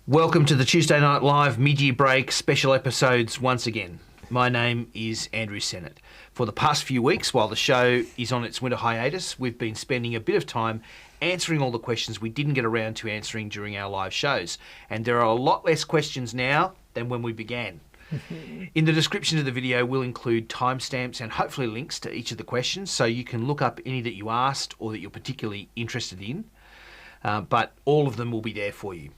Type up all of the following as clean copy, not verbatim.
Welcome to the Tuesday Night Live mid-year break special episodes once again. My name is Andrew Sennett. For the past few weeks, while the show is on its winter hiatus, we've been spending a bit of time answering all the questions we didn't get around to answering during our live shows. And there are a lot less questions now than when we began. In the description of the video, we'll include timestamps and hopefully links to each of the questions so you can look up any that you asked or that you're particularly interested in. But all of them will be there for you.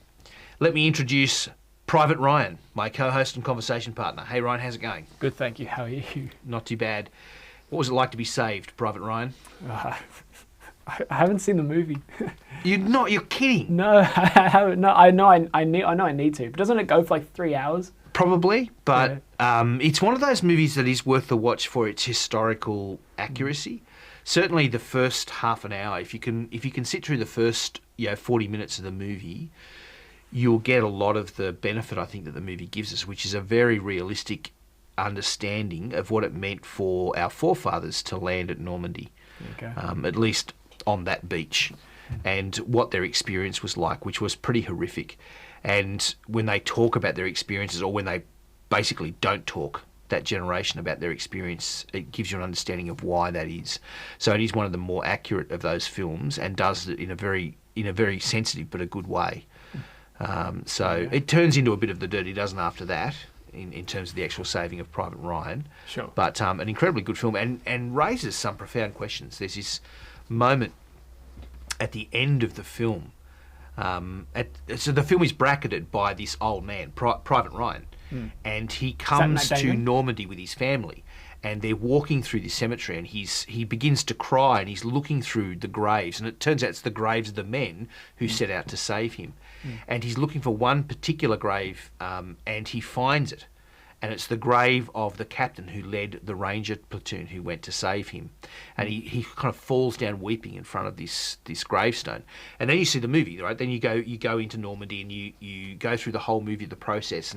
Let me introduce Private Ryan, my co-host and conversation partner. Hey Ryan, how's it going? Good, thank you. How are you? Not too bad. What was it like to be saved, Private Ryan? I haven't seen the movie. You're kidding. No, I haven't. No, I know I need to. But doesn't it go for like 3 hours? Probably, but it's one of those movies that is worth the watch for its historical accuracy. Certainly the first half an hour, if you can sit through the first 40 minutes of the movie, you'll get a lot of the benefit, I think, that the movie gives us, which is a very realistic understanding of what it meant for our forefathers to land at Normandy, at least on that beach, and what their experience was like, which was pretty horrific. And when they talk about their experiences, or when they basically don't talk, that generation, about their experience, it gives you an understanding of why that is. So it is one of the more accurate of those films, and does it in a very sensitive but a good way. So it turns into a bit of the Dirty Dozen after that, in terms of the actual saving of Private Ryan. Sure. But an incredibly good film, and raises some profound questions. There's this moment at the end of the film. So the film is bracketed by this old man, Private Ryan, and he comes to Normandy with his family. And they're walking through this cemetery, and he begins to cry, and he's looking through the graves, and it turns out it's the graves of the men who set out to save him. And he's looking for one particular grave, and he finds it. And it's the grave of the captain who led the ranger platoon who went to save him. And he kind of falls down weeping in front of this gravestone. And then you see the movie, right? Then you go into Normandy, and you go through the whole movie, the process,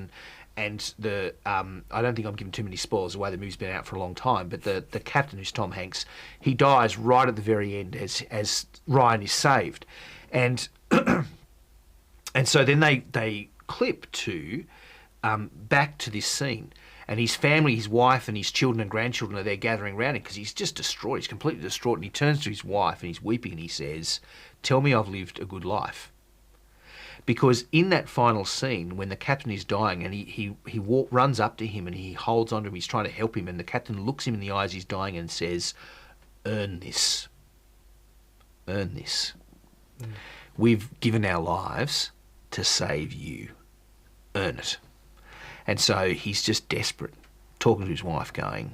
and the I don't think I'm giving too many spoilers away. The movie's been out for a long time, but the captain, who's Tom Hanks, he dies right at the very end as Ryan is saved, and and so then they clip to back to this scene, and his family, his wife and his children and grandchildren are there gathering around him because he's just distraught. He's completely distraught, and he turns to his wife and he's weeping, and he says, "Tell me I've lived a good life." Because in that final scene, when the captain is dying, and he runs up to him and he holds onto him, he's trying to help him, and the captain looks him in the eyes, he's dying, and says, "Earn this. Earn this. We've given our lives to save you. Earn it." And so he's just desperate, talking to his wife, going,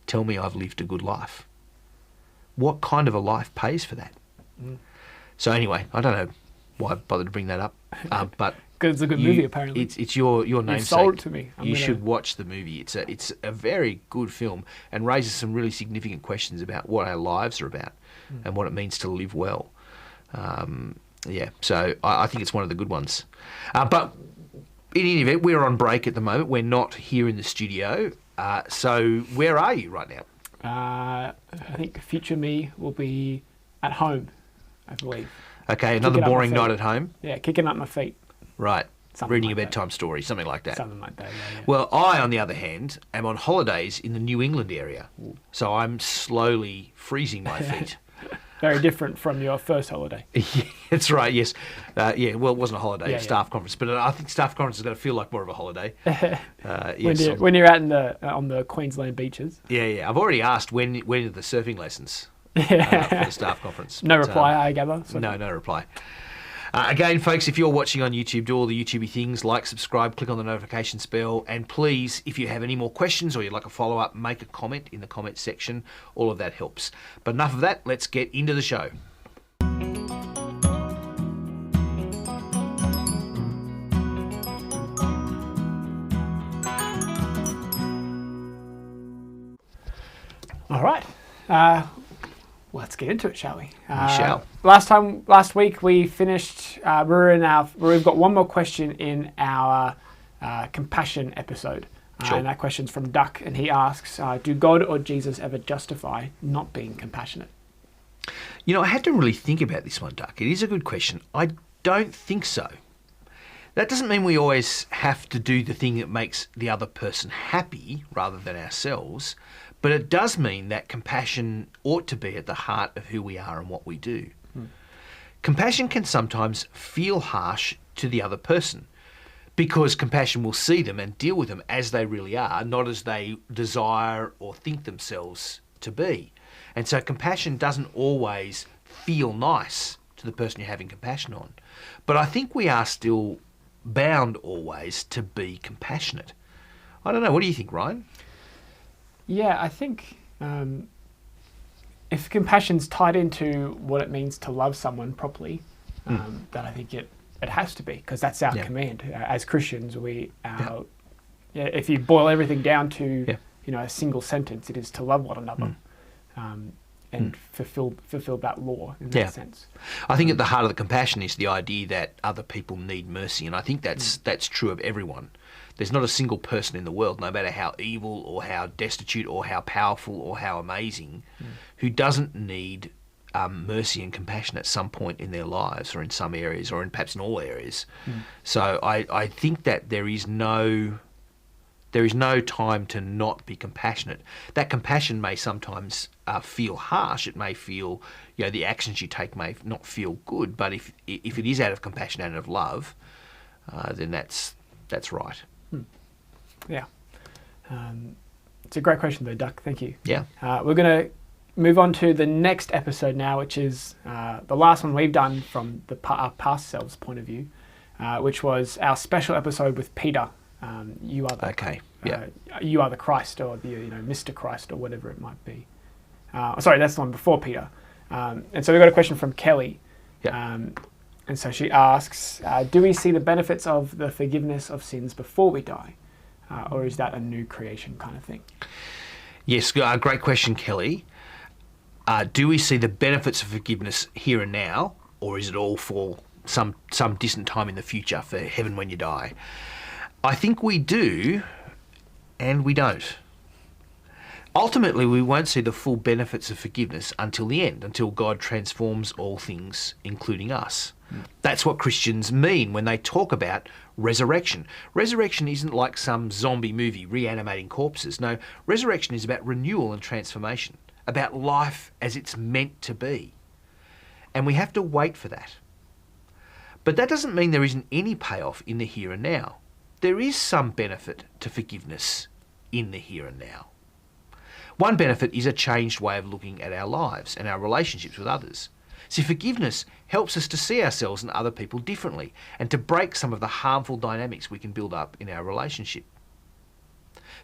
"Tell me I've lived a good life." What kind of a life pays for that? So anyway, I don't know why I bothered to bring that up, but because it's a good movie, apparently. It's your namesake. You sold it to me. You should watch the movie. It's a very good film, and raises some really significant questions about what our lives are about and what it means to live well. So I think it's one of the good ones. But in any event, we're on break at the moment. We're not here in the studio. So where are you right now? I think future me will be at home, I believe. Okay, another boring night at home? Yeah, kicking up my feet. Right. Something Reading like a bedtime story, something like that. Something like that, yeah. Well, I, on the other hand, am on holidays in the New England area. So I'm slowly freezing my feet. Very different from your first holiday. Yeah, that's right, yes. Well, it wasn't a holiday, staff conference, but I think staff conference is going to feel like more of a holiday. Yes, when you're out on the Queensland beaches. Yeah. I've already asked when are the surfing lessons for the staff conference. No reply, I gather. So. No reply. Again, folks, if you're watching on YouTube, do all the YouTubey things, like, subscribe, click on the notification bell, and please, if you have any more questions or you'd like a follow-up, make a comment in the comments section. All of that helps. But enough of that, let's get into the show. All right. Let's get into it, shall we? We shall. Last week we finished. We've got one more question in our compassion episode, and that question's from Duck, and he asks, "Do God or Jesus ever justify not being compassionate?" I had to really think about this one, Duck. It is a good question. I don't think so. That doesn't mean we always have to do the thing that makes the other person happy rather than ourselves, but it does mean that compassion ought to be at the heart of who we are and what we do. Compassion can sometimes feel harsh to the other person because compassion will see them and deal with them as they really are, not as they desire or think themselves to be. And so compassion doesn't always feel nice to the person you're having compassion on. But I think we are still bound always to be compassionate. I don't know, what do you think, Ryan? Yeah, I think if compassion's tied into what it means to love someone properly, then I think it has to be, because that's our command. As Christians, if you boil everything down to a single sentence, it is to love one another and fulfill that law in that sense. I think at the heart of the compassion is the idea that other people need mercy, and I think that's true of everyone. There's not a single person in the world, no matter how evil or how destitute or how powerful or how amazing, who doesn't need mercy and compassion at some point in their lives, or in some areas, or perhaps in all areas. So I think that there is no time to not be compassionate. That compassion may sometimes feel harsh. It may feel, the actions you take may not feel good. But if it is out of compassion and of love, then that's right. Yeah. It's a great question though, Duck. Thank you. Yeah. We're going to move on to the next episode now, which is the last one we've done from our past selves point of view, which was our special episode with Peter. You are you are the Christ, or the Mr. Christ, or whatever it might be. Sorry, that's the one before Peter. And so we've got a question from Kelly. And so she asks, do we see the benefits of the forgiveness of sins before we die? Or is that a new creation kind of thing? Yes, great question, Kelly. Do we see the benefits of forgiveness here and now, or is it all for some distant time in the future, for heaven when you die? I think we do, and we don't. Ultimately, we won't see the full benefits of forgiveness until the end, until God transforms all things, including us. That's what Christians mean when they talk about resurrection. Resurrection isn't like some zombie movie reanimating corpses. No, resurrection is about renewal and transformation, about life as it's meant to be. And we have to wait for that. But that doesn't mean there isn't any payoff in the here and now. There is some benefit to forgiveness in the here and now. One benefit is a changed way of looking at our lives and our relationships with others. See, forgiveness helps us to see ourselves and other people differently, and to break some of the harmful dynamics we can build up in our relationship.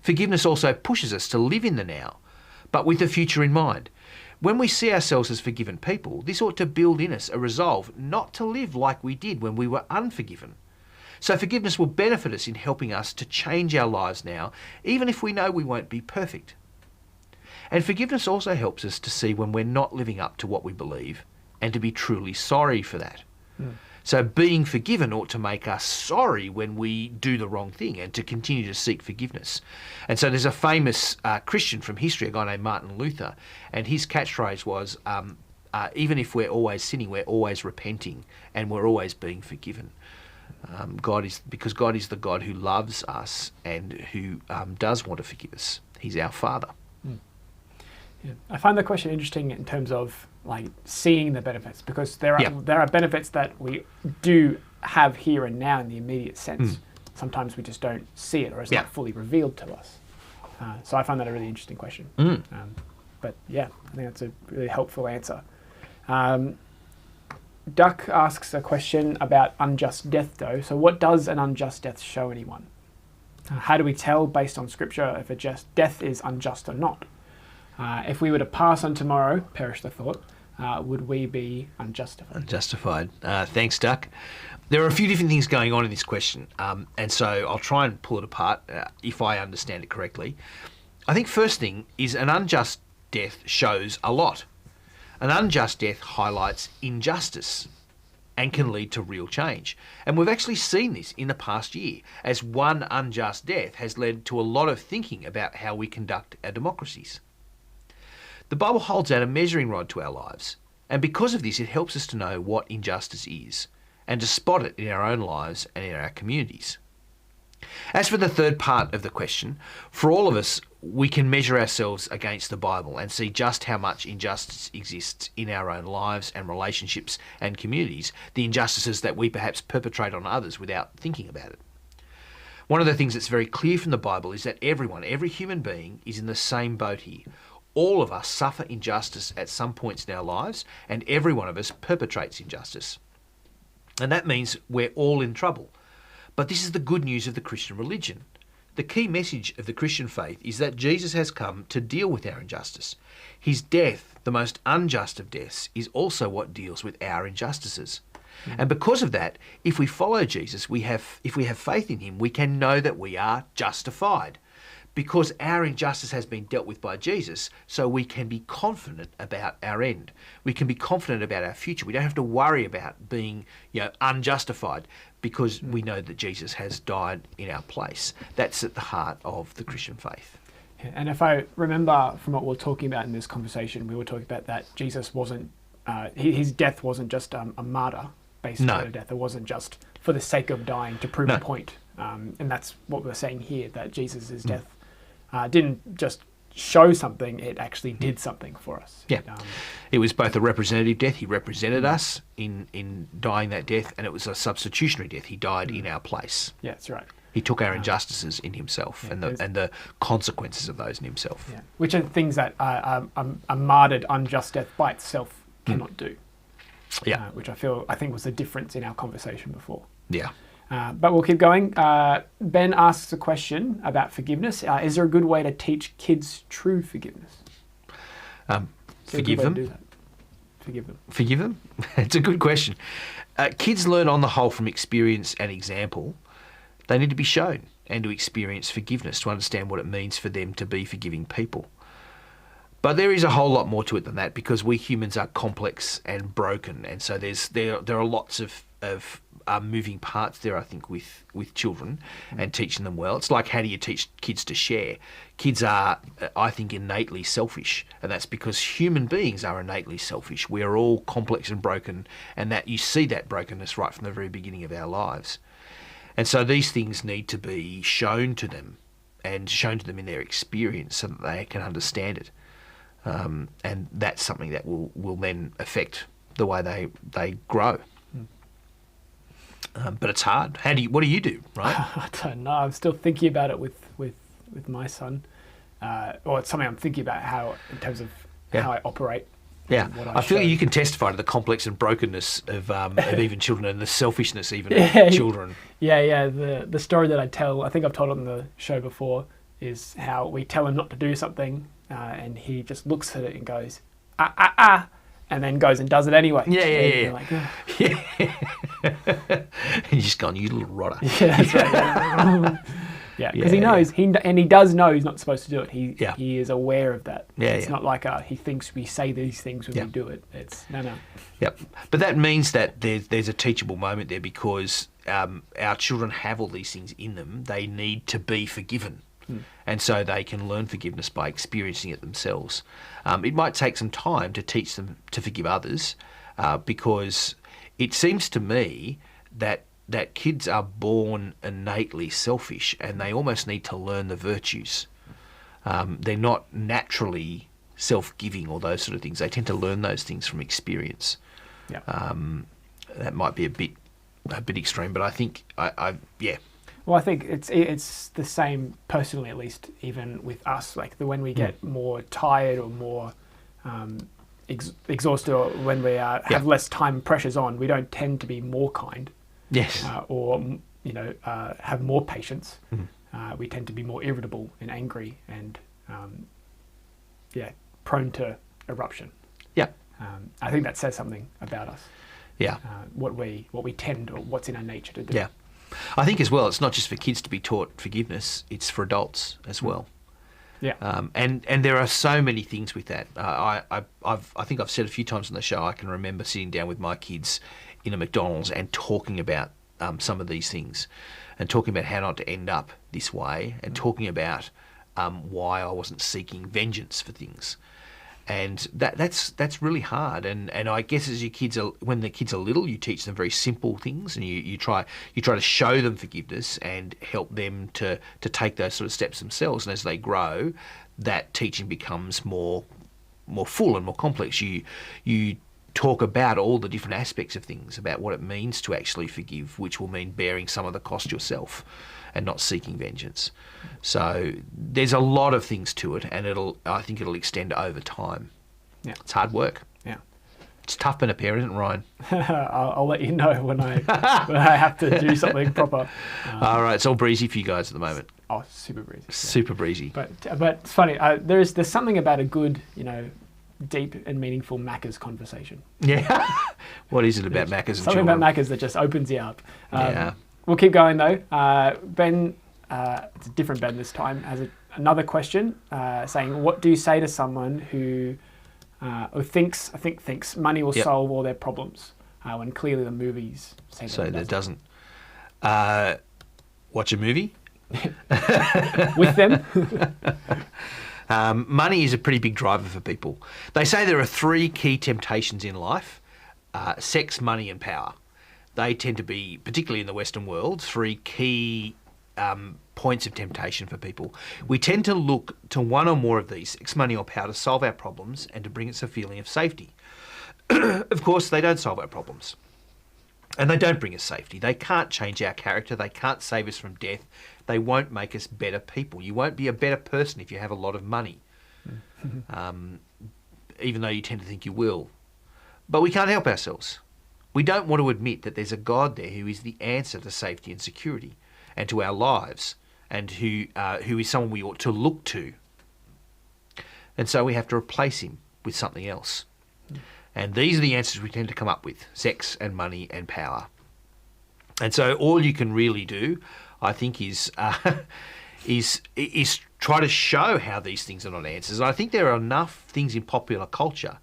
Forgiveness also pushes us to live in the now, but with the future in mind. When we see ourselves as forgiven people, this ought to build in us a resolve not to live like we did when we were unforgiven. So forgiveness will benefit us in helping us to change our lives now, even if we know we won't be perfect. And forgiveness also helps us to see when we're not living up to what we believe, and to be truly sorry for that. So being forgiven ought to make us sorry when we do the wrong thing, and to continue to seek forgiveness. And so there's a famous Christian from history, a guy named Martin Luther, and his catchphrase was, even if we're always sinning, we're always repenting, and we're always being forgiven. Because God is the God who loves us and who does want to forgive us. He's our Father. Yeah. I find the question interesting in terms of seeing the benefits, because there are benefits that we do have here and now in the immediate sense. Sometimes we just don't see it, or it's not fully revealed to us. So I find that a really interesting question. But yeah, I think that's a really helpful answer. Duck asks a question about unjust death though. So what does an unjust death show anyone? How do we tell based on scripture if a death is unjust or not? If we were to pass on tomorrow, perish the thought, would we be unjustified? Unjustified. Thanks, Duck. There are a few different things going on in this question, and so I'll try and pull it apart if I understand it correctly. I think first thing is an unjust death shows a lot. An unjust death highlights injustice and can lead to real change. And we've actually seen this in the past year, as one unjust death has led to a lot of thinking about how we conduct our democracies. The Bible holds out a measuring rod to our lives, and because of this it helps us to know what injustice is and to spot it in our own lives and in our communities. As for the third part of the question, for all of us, we can measure ourselves against the Bible and see just how much injustice exists in our own lives and relationships and communities, the injustices that we perhaps perpetrate on others without thinking about it. One of the things that's very clear from the Bible is that every human being is in the same boat here. All of us suffer injustice at some points in our lives, and every one of us perpetrates injustice. And that means we're all in trouble. But this is the good news of the Christian religion. The key message of the Christian faith is that Jesus has come to deal with our injustice. His death, the most unjust of deaths, is also what deals with our injustices. And because of that, if we follow Jesus, if we have faith in him, we can know that we are justified. Because our injustice has been dealt with by Jesus, so we can be confident about our end. We can be confident about our future. We don't have to worry about being, unjustified, because we know that Jesus has died in our place. That's at the heart of the Christian faith. And if I remember from what we were talking about in this conversation, we were talking about that Jesus wasn't, his death wasn't just a martyr based on a death. It wasn't just for the sake of dying to prove a point. And that's what we're saying here, that Jesus' death didn't just show something, it actually did something for us. Yeah. It was both a representative death, he represented us in dying that death, and it was a substitutionary death, he died in our place. Yeah, that's right. He took our injustices in himself and the consequences of those in himself. Yeah. Which are things that a martyred, unjust death by itself cannot do. Yeah. Which I think was the difference in our conversation before. Yeah. But we'll keep going. Ben asks a question about forgiveness. Is there a good way to teach kids true forgiveness? Forgive them. Forgive them. Forgive them? It's a good question. Kids learn on the whole from experience and example. They need to be shown and to experience forgiveness to understand what it means for them to be forgiving people. But there is a whole lot more to it than that, because we humans are complex and broken, and so there are lots of moving parts there, I think, with children and teaching them well. It's like, how do you teach kids to share? Kids are, I think, innately selfish, and that's because human beings are innately selfish. We are all complex and broken, and that you see that brokenness right from the very beginning of our lives. And so these things need to be shown to them, and shown to them in their experience so that they can understand it. And that's something that will then affect the way they grow. But it's hard. What do you do, right? I don't know. I'm still thinking about it with my son. Or it's something I'm thinking about how, in terms of how I operate. Yeah, I feel you can testify to the complex and brokenness of even children, and the selfishness even of children. Yeah. The story that I tell, I think I've told it on the show before, is how we tell him not to do something, and he just looks at it and goes, and then goes and does it anyway. Yeah. Like, And you're just going, you little rotter. Yeah, that's right. Yeah, because he knows, he does know he's not supposed to do it. He is aware of that. It's not like he thinks we say these things when we do it. It's no. Yep. But that means that there's a teachable moment there, because our children have all these things in them. They need to be forgiven. And so they can learn forgiveness by experiencing it themselves. It might take some time to teach them to forgive others, because it seems to me that kids are born innately selfish, and they almost need to learn the virtues. They're not naturally self-giving or those sort of things. They tend to learn those things from experience. Yeah. That might be a bit extreme, but I think yeah. Well, I think it's the same, personally at least, even with us. Like when we get more tired or more exhausted, or when we have less time and pressures on, we don't tend to be more kind. Yes. Or have more patience. We tend to be more irritable and angry and prone to eruption. Yeah. I think that says something about us. Yeah. What we tend, or what's in our nature to do. Yeah. I think as well, it's not just for kids to be taught forgiveness; it's for adults as well. Yeah. And there are so many things with that. I think I've said a few times on the show, I can remember sitting down with my kids in a McDonald's and talking about some of these things, and talking about how not to end up this way, and talking about why I wasn't seeking vengeance for things. And that's really hard. And I guess as when the kids are little, you teach them very simple things, and you try to show them forgiveness and help them to take those sort of steps themselves. And as they grow, that teaching becomes more full and more complex. You talk about all the different aspects of things, about what it means to actually forgive, which will mean bearing some of the cost yourself and not seeking vengeance. So there's a lot of things to it, and I think it'll extend over time. Yeah. It's hard work. Yeah. It's tough being a parent, isn't it, Ryan? I'll let you know when I have to do something proper. All right, it's all breezy for you guys at the moment. Oh, super breezy. Yeah. Super breezy. But it's funny. There's something about a good, deep and meaningful Macca's conversation. Yeah. What is it about Macca's and something children? about Macca's that just opens you up. Yeah. We'll keep going though. Ben, it's a different Ben this time, has another question saying, what do you say to someone who thinks money will solve all their problems when clearly the movies say that it doesn't? Watch a movie? With them? Money is a pretty big driver for people. They say there are three key temptations in life: sex, money, and power. They tend to be, particularly in the Western world, three key points of temptation for people. We tend to look to one or more of these, sex, money, or power, to solve our problems and to bring us a feeling of safety. Of course, they don't solve our problems. And they don't bring us safety. They can't change our character. They can't save us from death. They won't make us better people. You won't be a better person if you have a lot of money, even though you tend to think you will. But we can't help ourselves. We don't want to admit that there's a God there who is the answer to safety and security and to our lives, and who is someone we ought to look to. And so we have to replace him with something else. And these are the answers we tend to come up with: sex and money and power. And so all you can really do, I think, is try to show how these things are not answers. And I think there are enough things in popular culture,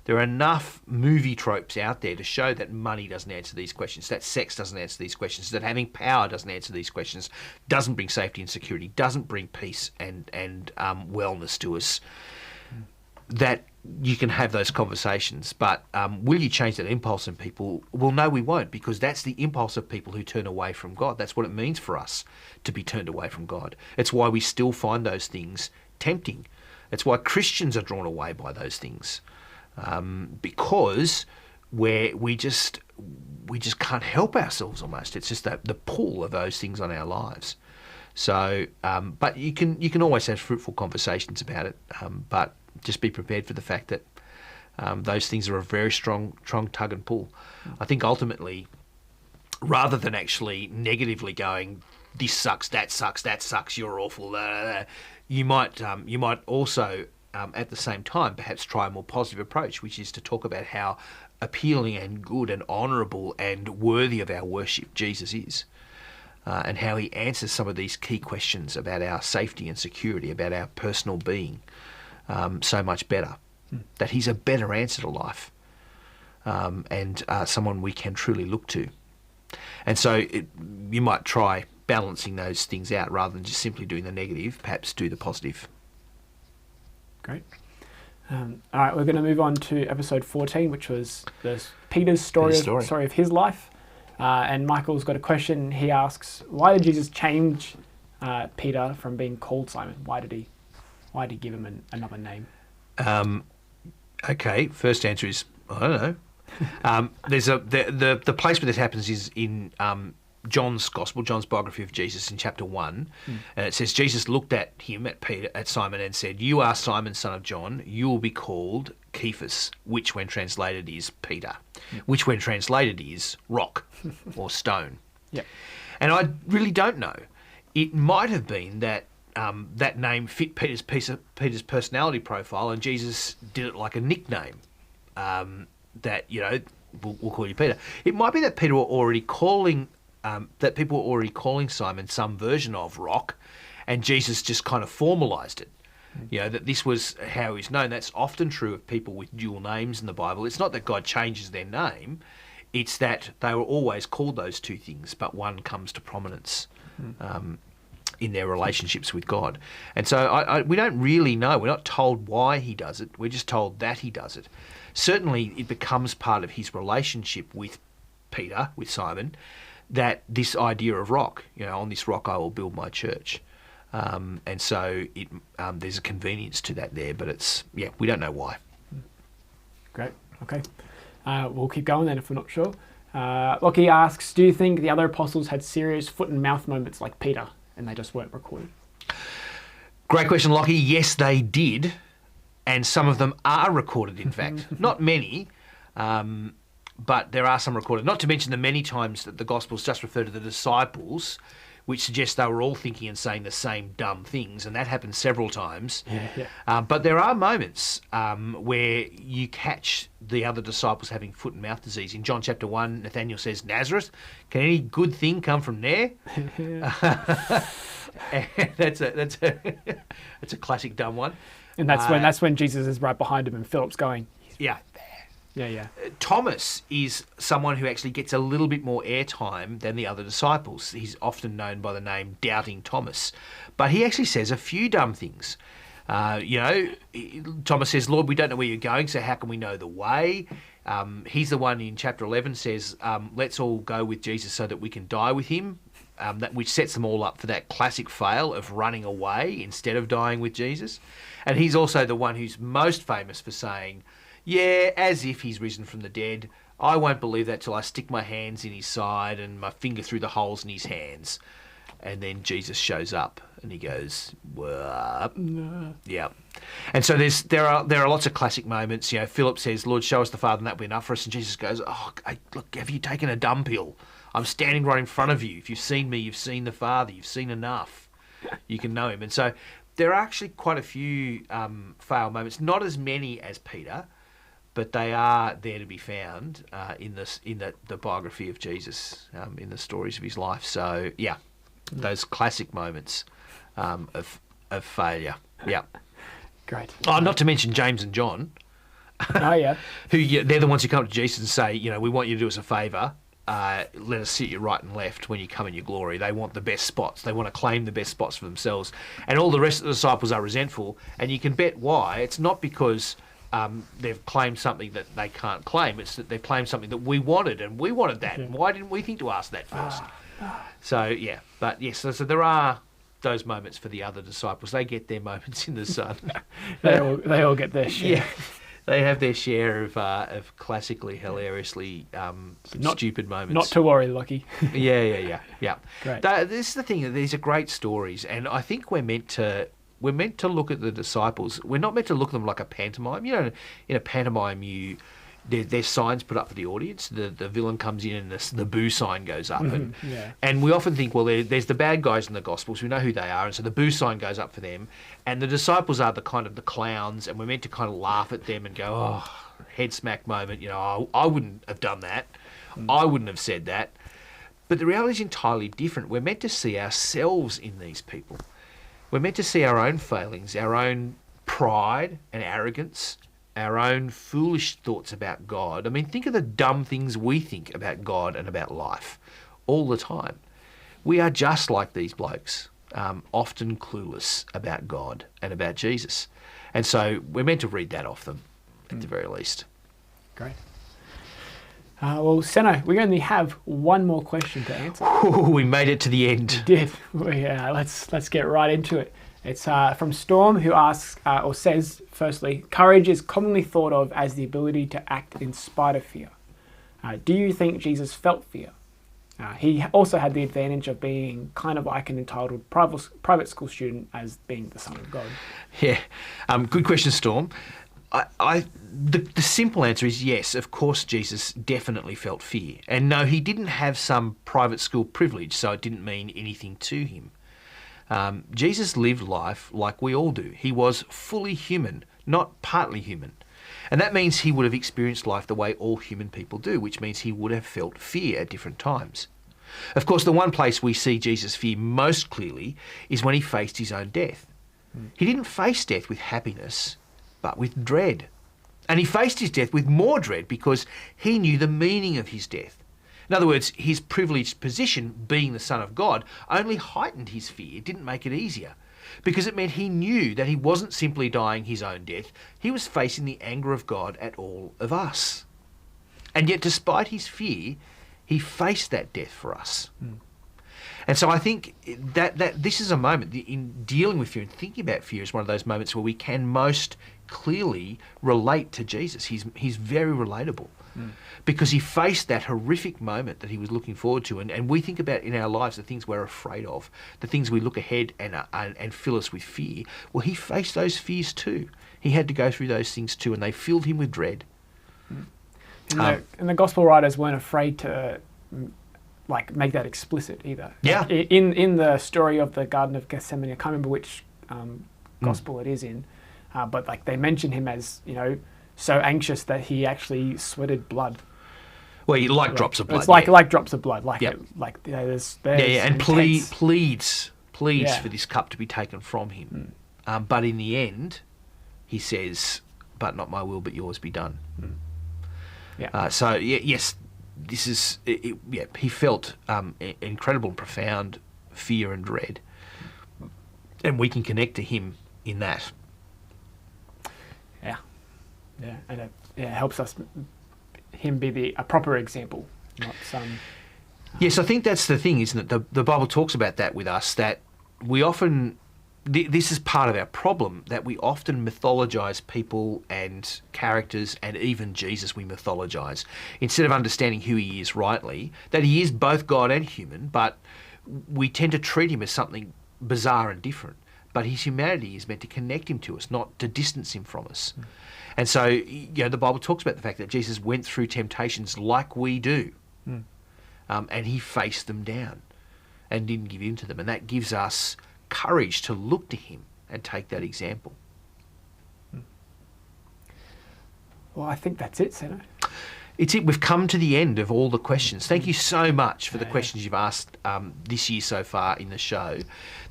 there are enough movie tropes out there to show that money doesn't answer these questions, that sex doesn't answer these questions, that having power doesn't answer these questions, doesn't bring safety and security, doesn't bring peace and wellness to us, that you can have those conversations. But will you change that impulse in people? Well, no, we won't, because that's the impulse of people who turn away from God. That's what it means for us to be turned away from God. It's why we still find those things tempting. It's why Christians are drawn away by those things, because we just can't help ourselves almost. It's just that the pull of those things on our lives. So, but you can always have fruitful conversations about it, but just be prepared for the fact that those things are a very strong tug and pull. I think ultimately, rather than actually negatively going, this sucks, that sucks, you're awful, you might also at the same time perhaps try a more positive approach, which is to talk about how appealing and good and honourable and worthy of our worship Jesus is. And how he answers some of these key questions about our safety and security, about our personal being, so much better. That he's a better answer to life, and someone we can truly look to. And so you might try balancing those things out rather than just simply doing the negative, perhaps do the positive. Great. All right, we're going to move on to episode 14, which was Peter's story of his life. And Michael's got a question. He asks, why did Jesus change Peter from being called Simon? Why did he give him another name? Okay, first answer is, I don't know. There's the place where this happens is in John's Gospel, John's biography of Jesus in chapter 1. And it says, Jesus looked at him, at Simon, and said, "You are Simon, son of John. You will be called Cephas," which when translated is Peter, which when translated is rock or stone. Yeah. And I really don't know. It might have been that that name fit Peter's personality profile, and Jesus did it like a nickname. That we'll call you Peter. It might be that people were already calling Simon some version of rock, and Jesus just kind of formalised it. That this was how he's known. That's often true of people with dual names in the Bible. It's not that God changes their name, it's that they were always called those two things, but one comes to prominence. in their relationships with God. And so we don't really know. We're not told why he does it. We're just told that he does it. Certainly it becomes part of his relationship with Peter, with Simon, that this idea of rock, on this rock I will build my church. And so there's a convenience to that there, but we don't know why. Great. Okay. We'll keep going then if we're not sure. Lockie asks, do you think the other apostles had serious foot and mouth moments like Peter and they just weren't recorded? Great question, Lockie. Yes, they did. And some of them are recorded, in fact. Not many, but there are some recorded. Not to mention the many times that the Gospels just refer to the disciples, which suggests they were all thinking and saying the same dumb things, and that happened several times. Yeah. But there are moments where you catch the other disciples having foot and mouth disease. In John chapter 1, Nathanael says, Nazareth, can any good thing come from there? That's a classic dumb one. And that's when Jesus is right behind him and Philip's going, yeah. Yeah. Thomas is someone who actually gets a little bit more airtime than the other disciples. He's often known by the name Doubting Thomas. But he actually says a few dumb things. Thomas says, Lord, we don't know where you're going, so how can we know the way? He's the one in chapter 11 says, let's all go with Jesus so that we can die with him, which sets them all up for that classic fail of running away instead of dying with Jesus. And he's also the one who's most famous for saying, yeah, as if he's risen from the dead. I won't believe that till I stick my hands in his side and my finger through the holes in his hands. And then Jesus shows up and he goes, what? No. Yeah. And so there are lots of classic moments. Philip says, Lord, show us the Father and that will be enough for us. And Jesus goes, look, have you taken a dumb pill? I'm standing right in front of you. If you've seen me, you've seen the Father. You've seen enough. You can know him. And so there are actually quite a few fail moments, not as many as Peter, but they are there to be found in the biography of Jesus, in the stories of his life. So, yeah, those classic moments of failure. Yeah. Great. Oh, not to mention James and John. Oh, yeah. They're the ones who come to Jesus and say, we want you to do us a favour. Let us sit you right and left when you come in your glory. They want the best spots. They want to claim the best spots for themselves. And all the rest of the disciples are resentful. And you can bet why. It's not because they've claimed something that they can't claim. It's that they've claimed something that we wanted, and we wanted that. And why didn't we think to ask that first? So, yeah. But, yes, so there are those moments for the other disciples. They get their moments in the sun. They all get their share. Yeah. They have their share of classically, hilariously stupid moments. Not to worry, Lockie. Yeah. Great. This is the thing. These are great stories, and I think we're meant to look at the disciples. We're not meant to look at them like a pantomime. In a pantomime, there's signs put up for the audience. The villain comes in and the boo sign goes up. And we often think, well, there's the bad guys in the Gospels. We know who they are, and so the boo sign goes up for them. And the disciples are the kind of the clowns, and we're meant to kind of laugh at them and go, oh, head smack moment. I wouldn't have done that. I wouldn't have said that. But the reality is entirely different. We're meant to see ourselves in these people. We're meant to see our own failings, our own pride and arrogance, our own foolish thoughts about God. I mean, think of the dumb things we think about God and about life all the time. We are just like these blokes, often clueless about God and about Jesus. And so we're meant to read that off them, at the very least. Great. Well, Seno, we only have one more question to answer. Ooh, we made it to the end. We did. Let's get right into it. It's from Storm, who asks or says, firstly, courage is commonly thought of as the ability to act in spite of fear. Do you think Jesus felt fear? He also had the advantage of being kind of like an entitled private school student as being the Son of God. Yeah, good question, Storm. The simple answer is yes, of course Jesus definitely felt fear. And no, he didn't have some private school privilege, so it didn't mean anything to him. Jesus lived life like we all do. He was fully human, not partly human. And that means he would have experienced life the way all human people do, which means he would have felt fear at different times. Of course, the one place we see Jesus' fear most clearly is when he faced his own death. He didn't face death with happiness, but with dread. And he faced his death with more dread because he knew the meaning of his death. In other words, his privileged position, being the Son of God, only heightened his fear. It didn't make it easier. Because it meant he knew that he wasn't simply dying his own death, he was facing the anger of God at all of us. And yet, despite his fear, he faced that death for us. And so I think that this is a moment, in dealing with fear and thinking about fear, is one of those moments where we can most clearly relate to Jesus. He's very relatable because he faced that horrific moment that he was looking forward to. And we think about in our lives the things we're afraid of, the things we look ahead and fill us with fear. Well, he faced those fears too. He had to go through those things too, and they filled him with dread. And the gospel writers weren't afraid to make that explicit either. Yeah. In the story of the Garden of Gethsemane, I can't remember which gospel it is in, but they mention him as, so anxious that he actually sweated blood. Well, drops of blood. It's like drops of blood. There's and pleads for this cup to be taken from him. But in the end, he says, "But not my will, but yours be done." Yes, this is. He felt incredible and profound fear and dread, and we can connect to him in that. Yeah, and it helps us him be a proper example, not some. Yes, I think that's the thing, isn't it? The Bible talks about that with us, that we often. This is part of our problem, that we often mythologize people and characters, and even Jesus we mythologize, instead of understanding who he is rightly, that he is both God and human, but we tend to treat him as something bizarre and different. But his humanity is meant to connect him to us, not to distance him from us. And so, the Bible talks about the fact that Jesus went through temptations like we do, and he faced them down and didn't give in to them. And that gives us courage to look to him and take that example. Well, I think that's it, Seno. It's it. We've come to the end of all the questions. Thank you so much for the questions you've asked this year so far in the show.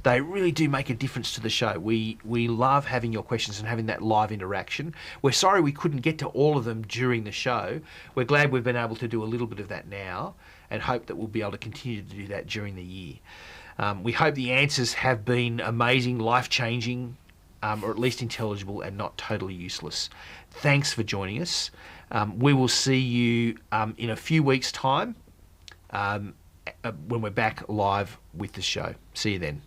They really do make a difference to the show. We love having your questions and having that live interaction. We're sorry we couldn't get to all of them during the show. We're glad we've been able to do a little bit of that now, and hope that we'll be able to continue to do that during the year. We hope the answers have been amazing, life-changing, or at least intelligible and not totally useless. Thanks for joining us. We will see you in a few weeks' time when we're back live with the show. See you then.